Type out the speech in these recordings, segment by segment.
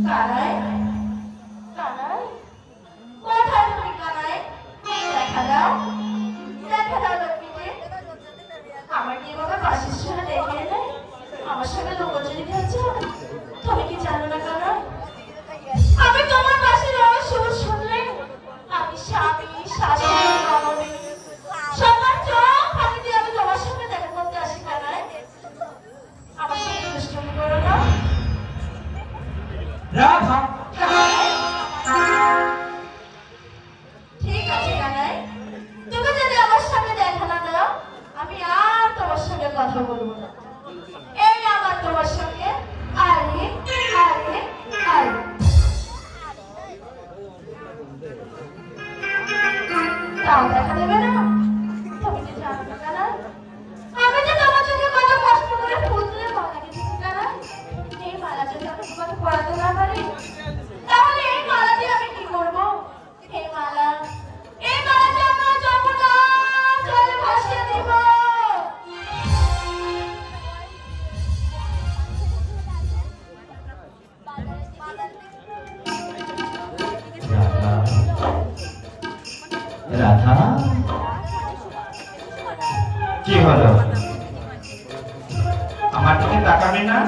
কানাই কানাই কোথায় তুমি কানাই? দেখা দাও দেখা দাও লক্ষ্মীকে। আমার কি বাবা বাসির শুনে দেখে এলে আমার সঙ্গে লোকচুরি খেলছো? তুমি কি জানো না কানাই, আমি তোমার পাশে রহস্য শুনলে আমি স্বামী শাশুড়ি ননদী সবার চোখ ফাঁকি দিয়ে আমি তোমার সঙ্গে দেখা করতে আসি কানাই। আমার সঙ্গে দুষ্টুমি করো না রাধা। ঠিক আছে কানাই, তুমি যদি আমার সঙ্গে দেখা না দাও আমি আর তোমার সঙ্গে কথা বলবো না। এই আমার তোমার সঙ্গে আরে আরে আরে তাও দেখা দেবে না? তুমি কি জানো না কানাই, আমি যে তোমার চোখে কত কষ্ট করে ফুল দিয়ে মালা গেঁথেছি কানাই। এই মালা যদি আমি তোমাকে পরাতে না পারি তাহলে এই মালা দিয়ে আমি কি করবো? এই মালা যে আমরা যমুনা জলে ভাসিয়ে দিব। রাধা, কি হলো? আমার দিকে তাকাবে না?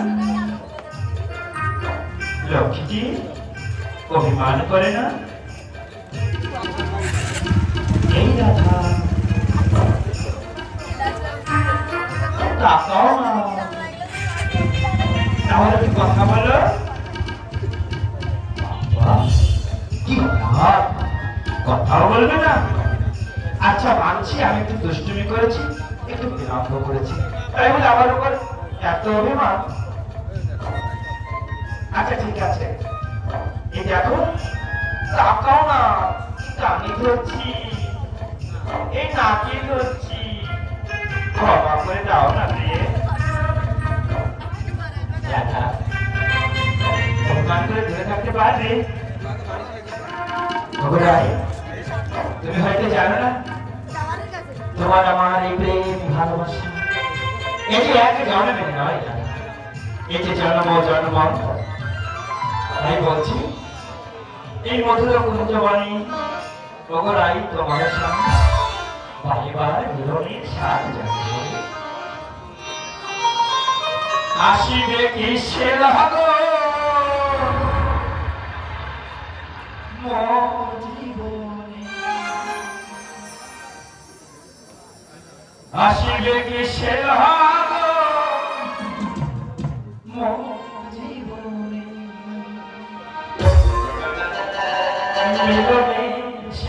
লক্ষ্মীটি অভিমান করে না? এই রাধা, তাকাও না, তাহলে কি কথা বলো? বাবা, কি ভাব, কথাও বলবে না? আচ্ছা মানছি আমি একটু দুষ্টুমি করেছি, একটু বিলম্ব করেছি, তাই বলে আমার উপর এত অভিমান? আচ্ছা ঠিক আছে, এই দেখো, তাকাও না, কানে ধরছি, এই নাকে ধরছি, ক্ষমা করে দাও না প্রিয়ে। দেখা অভিমান করে ধরে থাকতে পারবে? তুমি হয়তো জানো না, তোমার আমার এই প্রেম ভালোবাসা এটি এক জন্মে নয়, এটি জন্ম জন্মান্তর। তাই বলছি এই মধুর কুঞ্জবাণী ওগরাই তোমার সামনে বাড়িবার মিলনের স্বাদ জানবে। আসিবে কি সে লাগো জীবনে, আসিবে কি সে লাগো জীবনে।